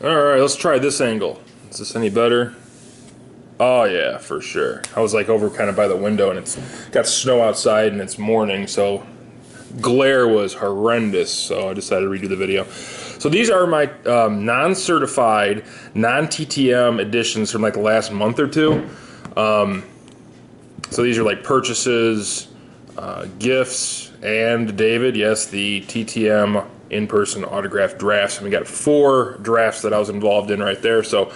Alright, let's try this angle. Is this any better? Oh yeah, for sure. I was like over kind of by the window and it's got snow outside and it's morning, so glare was horrendous, so I decided to redo the video. So these are my non-certified, non-TTM editions from like the last month or two. So these are like purchases, gifts, and David, yes, the TTM in-person autograph drafts. And we got 4 drafts that I was involved in right there. So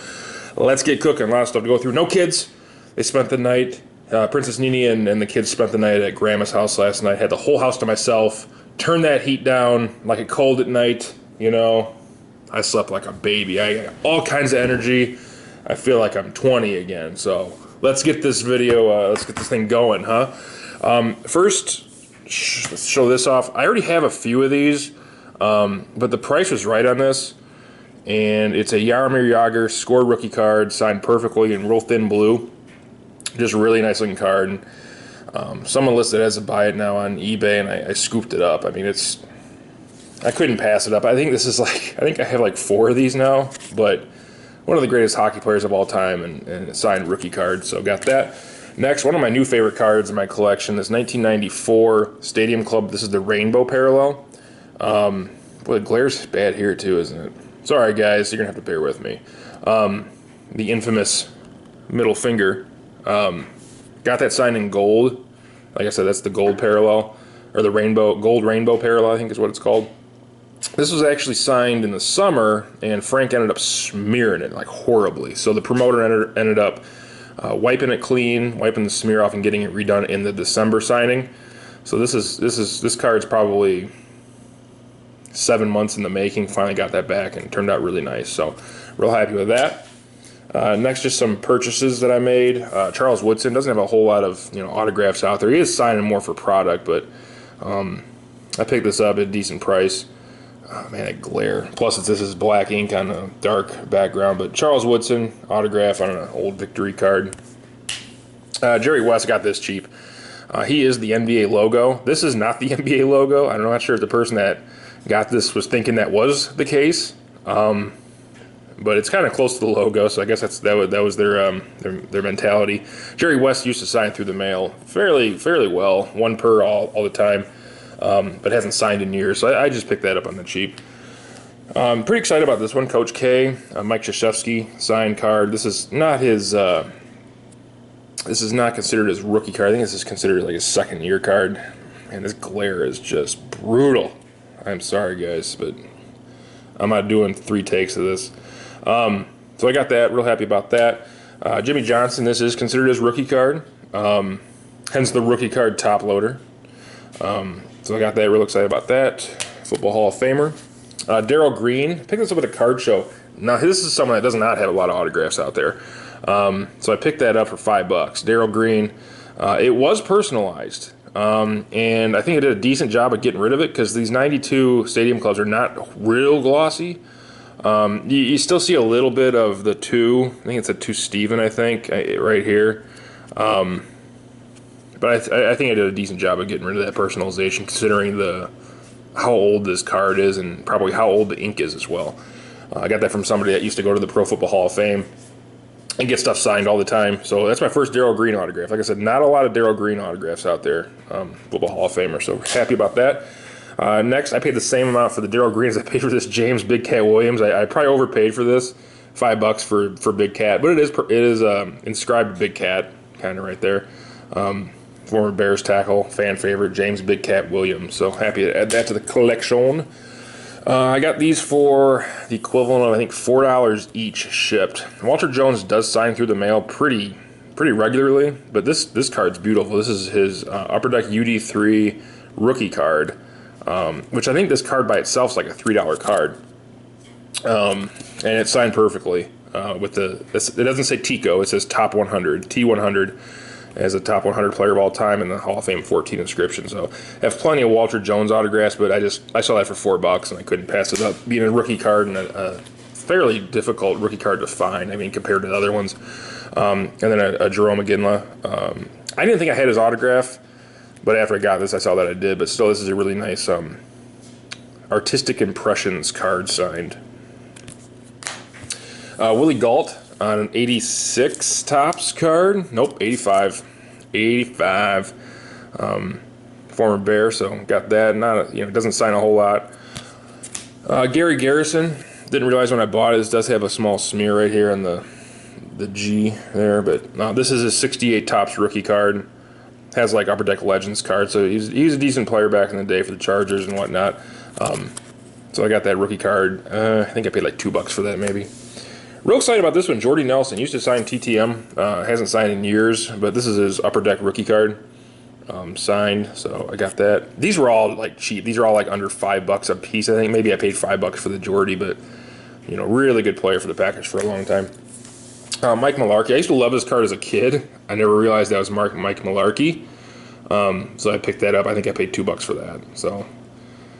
let's get cooking. A lot of stuff to go through. No kids. They spent the night. Princess Nini and the kids spent the night at Grandma's house last night. Had the whole house to myself. Turned that heat down like a cold at night. You know, I slept like a baby. I got all kinds of energy. I feel like I'm 20 again. So let's get this video. Let's get this thing going, huh? First, let's show this off. I already have a few of these, but the price was right on this. And it's a Jaromir Jagr score rookie card, signed perfectly in real thin blue. Just really nice looking card. Someone listed as a buy it now on eBay, and I scooped it up. I mean, I couldn't pass it up. I think this is like, I think I have like 4 of these now, but one of the greatest hockey players of all time, and a signed rookie card, so got that. Next, one of my new favorite cards in my collection, this 1994 Stadium Club. This is the Rainbow Parallel. Boy, the glare's bad here too, isn't it? Sorry guys, you're gonna have to bear with me. The infamous middle finger. Got that signed in gold. Like I said, that's the gold parallel, or the gold rainbow parallel, I think is what it's called. This was actually signed in the summer, and Frank ended up smearing it like horribly. So the promoter ended up wiping it clean, wiping the smear off, and getting it redone in the December signing. So this card's probably 7 months in the making. Finally got that back and it turned out really nice. So real happy with that. Next, just some purchases that I made. Charles Woodson doesn't have a whole lot of autographs out there. He is signing more for product, but I picked this up at a decent price. Oh, man, that glare. Plus, this is black ink on a dark background. But Charles Woodson autograph on an old victory card. Jerry West got this cheap. He is the NBA logo. This is not the NBA logo. I'm not sure if the person that got this was thinking that was the case. But it's kind of close to the logo, so I guess that was their mentality. Jerry West used to sign through the mail fairly well, 1 per all the time, but hasn't signed in years. So I just picked that up on the cheap. I'm pretty excited about this one. Coach K, Mike Krzyzewski signed card. This is not his. This is not considered his rookie card. I think this is considered like his second-year card. And this glare is just brutal. I'm sorry, guys, but I'm not doing 3 takes of this. So I got that, real happy about that. Jimmy Johnson, this is considered his rookie card, hence the rookie card top loader. So I got that, real excited about that. Football Hall of Famer. Daryl Green, picked this up at a card show. Now this is someone that does not have a lot of autographs out there. So I picked that up for $5. Daryl Green, it was personalized. And I think it did a decent job of getting rid of it, because these 92 Stadium Clubs are not real glossy. You still see a little bit of the 2. I think it's a 2 Steven, I think, right here. But I think I did a decent job of getting rid of that personalization, considering how old this card is and probably how old the ink is as well. I got that from somebody that used to go to the Pro Football Hall of Fame and get stuff signed all the time. So that's my first Daryl Green autograph. Like I said, not a lot of Daryl Green autographs out there. Football Hall of Famer, so happy about that. Next, I paid the same amount for the Daryl Green as I paid for this James Big Cat Williams. I probably overpaid for this, $5 for Big Cat, but it is inscribed Big Cat, kind of right there. Former Bears tackle, fan favorite, James Big Cat Williams. So happy to add that to the collection. I got these for the equivalent of, I think, $4 each shipped. Walter Jones does sign through the mail pretty regularly, but this card's beautiful. This is his Upper Deck UD3 rookie card, which I think this card by itself is like a $3 card. And it's signed perfectly with it doesn't say Tico, it says Top 100, T100, as a top 100 player of all time in the Hall of Fame 14 inscription. So I have plenty of Walter Jones autographs, but I saw that for $4 and I couldn't pass it up. Being a rookie card and a fairly difficult rookie card to find, I mean, compared to the other ones. And then a Jerome Ginla. I didn't think I had his autograph, but after I got this, I saw that I did. But still, this is a really nice Artistic Impressions card signed. Willie Galt on an 86 Topps card. Nope, 85. 85. Former Bear, so got that. Not a, doesn't sign a whole lot. Gary Garrison. Didn't realize when I bought it, this does have a small smear right here on the G there, but this is his 68 Topps rookie card. Has like Upper Deck Legends card, so he's a decent player back in the day for the Chargers and whatnot. So I got that rookie card. I think I paid like $2 for that maybe. Real excited about this one. Jordy Nelson used to sign TTM. Hasn't signed in years, but this is his Upper Deck rookie card. Signed, so I got that. These were all like cheap. These are all like under $5 a piece. I think maybe I paid $5 for the Jordy, but really good player for the Packers for a long time. Mike Malarkey. I used to love this card as a kid. I never realized that was Mike Malarkey. So I picked that up. I think I paid $2 for that. So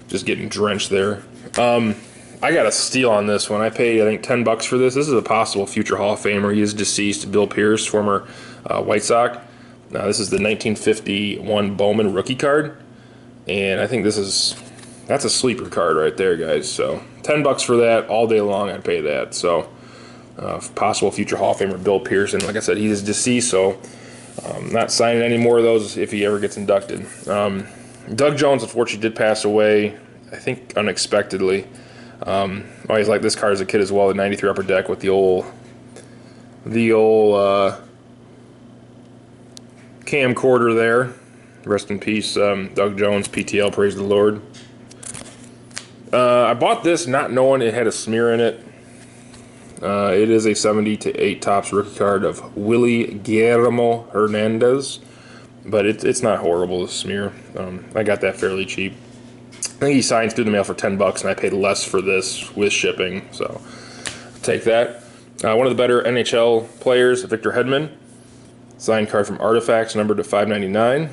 just getting drenched there. I got a steal on this one. I paid, I think, $10 for this. This is a possible future Hall of Famer. He is deceased. Bill Pierce, former White Sox. Now, this is the 1951 Bowman rookie card. And I think that's a sleeper card right there, guys. So $10 for that all day long. I'd pay that. So possible future Hall of Famer Bill Pierce. And like I said, he is deceased, so not signing any more of those if he ever gets inducted. Doug Jones, unfortunately, did pass away, I think unexpectedly. I always liked this card as a kid as well, the 93 Upper Deck with the old camcorder there. Rest in peace, Doug Jones, PTL, praise the Lord. I bought this not knowing it had a smear in it. It is a 70/8 Topps rookie card of Willie Guillermo Hernandez, but it's not horrible, the smear. I got that fairly cheap. I think he signed through the mail for $10, and I paid less for this with shipping, so take that. One of the better NHL players, Victor Hedman. Signed card from Artifacts, numbered to 599.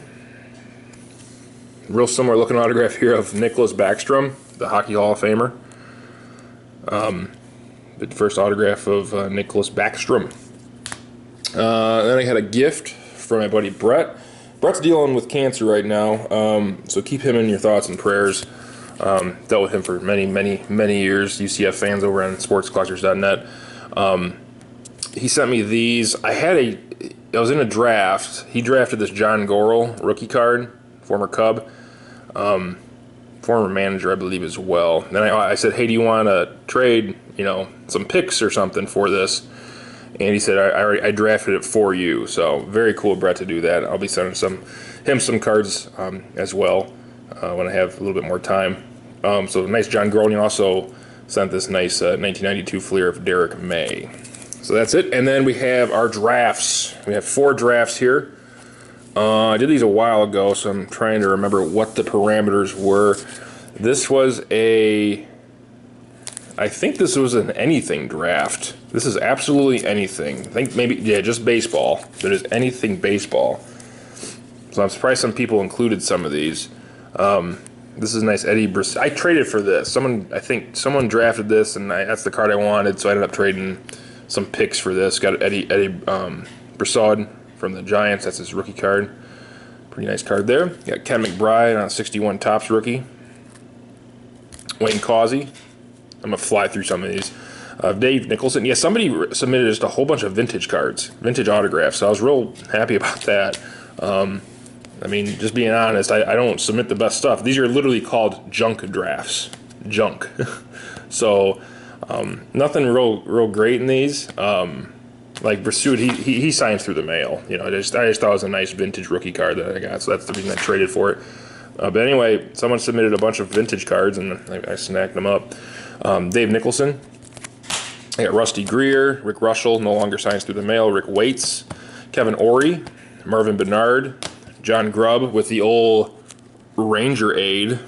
Real similar looking autograph here of Nicholas Backstrom, the Hockey Hall of Famer. The first autograph of Nicholas Backstrom. Then I had a gift from my buddy Brett. Brett's dealing with cancer right now, so keep him in your thoughts and prayers. Dealt with him for many, many, many years. UCF fans over on sportscollectors.net. He sent me these. I was in a draft. He drafted this John Gorel rookie card, former Cub. Former manager, I believe, as well. Then I said, hey, do you want to trade, some picks or something for this? And he said, I drafted it for you. So very cool, Brett, to do that. I'll be sending him some cards as well when I have a little bit more time. So nice John Gorel. And he also sent this nice 1992 Fleer of Derek May. So that's it. And then we have our drafts. We have 4 drafts here. I did these a while ago, so I'm trying to remember what the parameters were. This was I think this was an anything draft. This is absolutely anything. I think maybe, just baseball. But it's anything baseball. So I'm surprised some people included some of these. This is nice Eddie Brisson. I traded for this. I think someone drafted this, and that's the card I wanted, so I ended up trading some picks for this. Got Eddie Brisson from the Giants. That's his rookie card. Pretty nice card there. Got Ken McBride on a 61 Topps rookie. Wayne Causey. I'm going to fly through some of these. Dave Nicholson. Yeah, somebody submitted just a whole bunch of vintage cards, vintage autographs, so I was real happy about that. Just being honest, I don't submit the best stuff. These are literally called junk drafts. Junk. So, nothing real great in these. Like Brisson, he signs through the mail. I just thought it was a nice vintage rookie card that I got, so that's the reason I traded for it. But anyway, someone submitted a bunch of vintage cards, and I snagged them up. Dave Nicholson. I got Rusty Greer, Rick Russell, no longer signs through the mail, Rick Waits, Kevin Ory, Marvin Bernard, John Grubb with the old Ranger aid,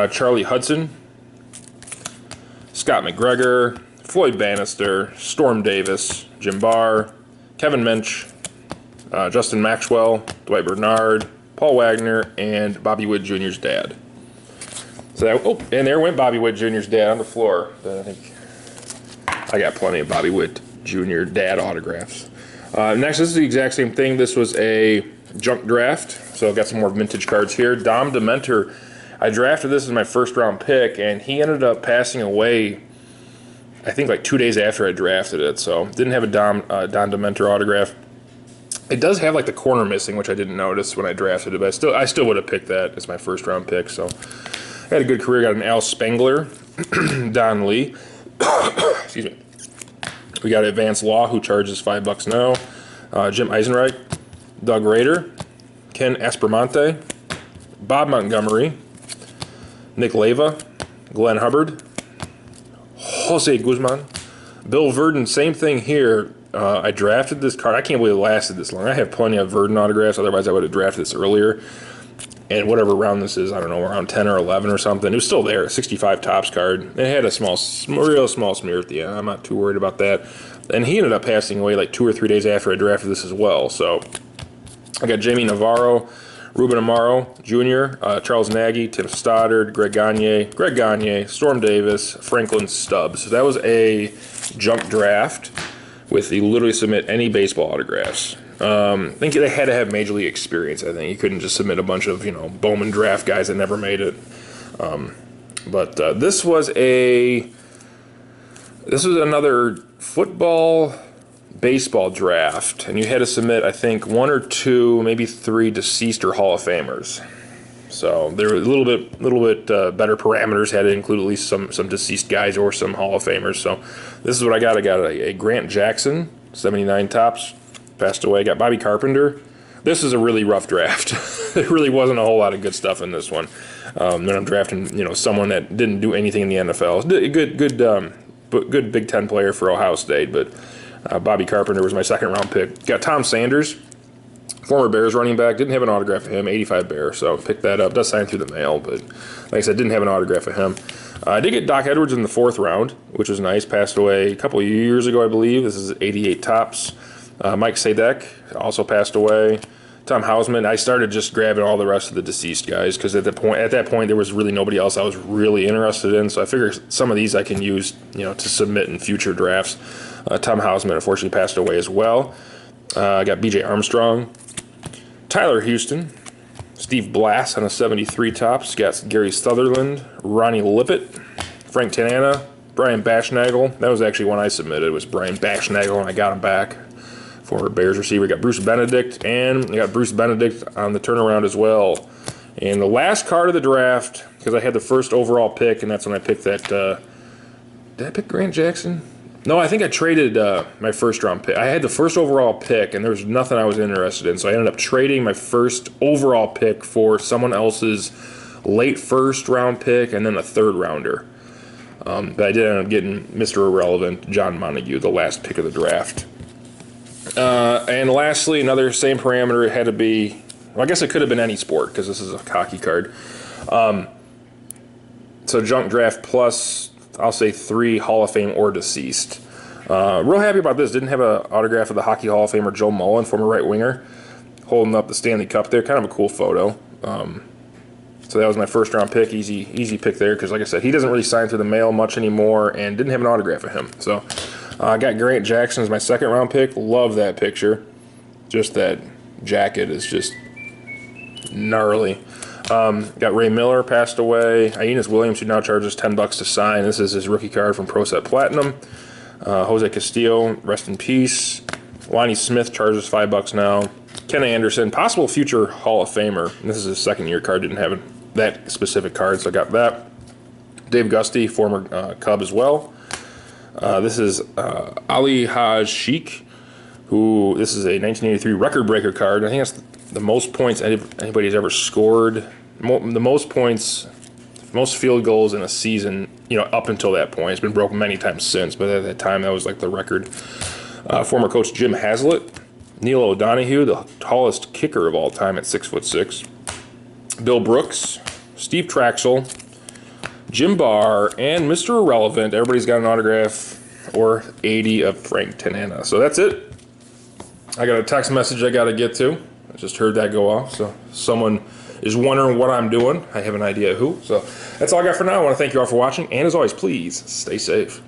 Charlie Hudson, Scott McGregor, Floyd Bannister, Storm Davis, Jim Barr, Kevin Mensch, Justin Maxwell, Dwight Bernard, Paul Wagner, and Bobby Wood Jr.'s dad. So and there went Bobby Wood Jr.'s dad on the floor. I think I got plenty of Bobby Wood Jr. dad autographs. Next, this is the exact same thing. This was a junk draft, so I've got some more vintage cards here. Dom Dementor. I drafted this as my first round pick, and he ended up passing away. I think like 2 days after I drafted it, so didn't have a Don Dementor autograph. It does have like the corner missing, which I didn't notice when I drafted it, but I still would have picked that as my first round pick. So I had a good career. Got an Al Spengler, Don Lee. Excuse me. We got Advanced Law, who charges $5 now. Jim Eisenreich, Doug Rader, Ken Aspermonte, Bob Montgomery, Nick Leva, Glenn Hubbard, Jose Guzman, Bill Verdon. Same thing here. I drafted this card. I can't believe it lasted this long. I have plenty of Verdon autographs. Otherwise, I would have drafted this earlier. And whatever round this is, I don't know, around 10 or 11 or something. It was still there, 65 tops card. It had a real small smear at the end. I'm not too worried about that. And he ended up passing away like 2 or 3 days after I drafted this as well. So I got Jamie Navarro, Ruben Amaro Jr., Charles Nagy, Tim Stoddard, Greg Gagne, Storm Davis, Franklin Stubbs. So that was a junk draft with you literally submit any baseball autographs. I think they had to have major league experience. I think you couldn't just submit a bunch of Bowman draft guys that never made it. But this was another football baseball draft, and you had to submit I think 1 or 2, maybe 3 deceased or Hall of Famers. So there were a little bit better parameters. Had to include at least some deceased guys or some Hall of Famers. So this is what I got. I got a Grant Jackson, 79 tops, passed away. I got Bobby Carpenter. This is a really rough draft. There really wasn't a whole lot of good stuff in this one. Then I'm drafting someone that didn't do anything in the NFL. Good Big Ten player for Ohio State, but Bobby Carpenter was my second round pick. Got Tom Sanders, former Bears running back. Didn't have an autograph of him, 85 Bear, so picked that up. Does sign through the mail, but like I said, didn't have an autograph of him. I did get Doc Edwards in the 4th round, which was nice. Passed away a couple of years ago, I believe. This is 88 tops. Mike Sadek also passed away. Tom Hausman. I started just grabbing all the rest of the deceased guys because at that point there was really nobody else I was really interested in. So I figured some of these I can use, to submit in future drafts. Tom Hausman unfortunately passed away as well. I got B.J. Armstrong, Tyler Houston, Steve Blass on a 73 tops. Got Gary Sutherland, Ronnie Lippett, Frank Tanana, Brian Bashnagel. That was actually one I submitted. It was Brian Bashnagel, and I got him back. Former Bears receiver. We got Bruce Benedict, and we got Bruce Benedict on the turnaround as well. And the last card of the draft, because I had the first overall pick, and that's when I picked that. Did I pick Grant Jackson? No, I think I traded my first round pick. I had the first overall pick, and there was nothing I was interested in, so I ended up trading my first overall pick for someone else's late first round pick and then a 3rd rounder. But I did end up getting Mr. Irrelevant, John Montague, the last pick of the draft. And lastly, another same parameter. It had to be, well, I guess it could have been any sport because this is a hockey card. So junk draft plus, I'll say 3 Hall of Fame or deceased. Real happy about this. Didn't have an autograph of the Hockey Hall of Famer Joe Mullen, former right winger, holding up the Stanley Cup there. Kind of a cool photo. So that was my first round pick. Easy pick there because, like I said, he doesn't really sign through the mail much anymore and didn't have an autograph of him. So I got Grant Jackson as my second round pick. Love that picture. Just that jacket is just gnarly. Got Ray Miller, passed away. Ioannis Williams, who now charges $10 to sign. This is his rookie card from Pro Set Platinum. Jose Castillo, rest in peace. Lonnie Smith charges $5 now. Ken Anderson, possible future Hall of Famer. And this is his second year card. Didn't have that specific card, so I got that. Dave Gusty, former Cub as well. This is Ali Haj Sheikh, who this is a 1983 record breaker card. I think that's the most points anybody's ever scored. The most points, most field goals in a season, up until that point. It's been broken many times since, but at that time that was like the record. Former coach Jim Haslett, Neil O'Donohue, the tallest kicker of all time at 6'6". Bill Brooks, Steve Traxel, Jim Barr, and Mr. Irrelevant. Everybody's got an autograph or 80 of Frank Tanana. So that's it. I got a text message I got to get to. I just heard that go off. So someone is wondering what I'm doing. I have an idea who. So that's all I got for now. I want to thank you all for watching. And as always, please stay safe.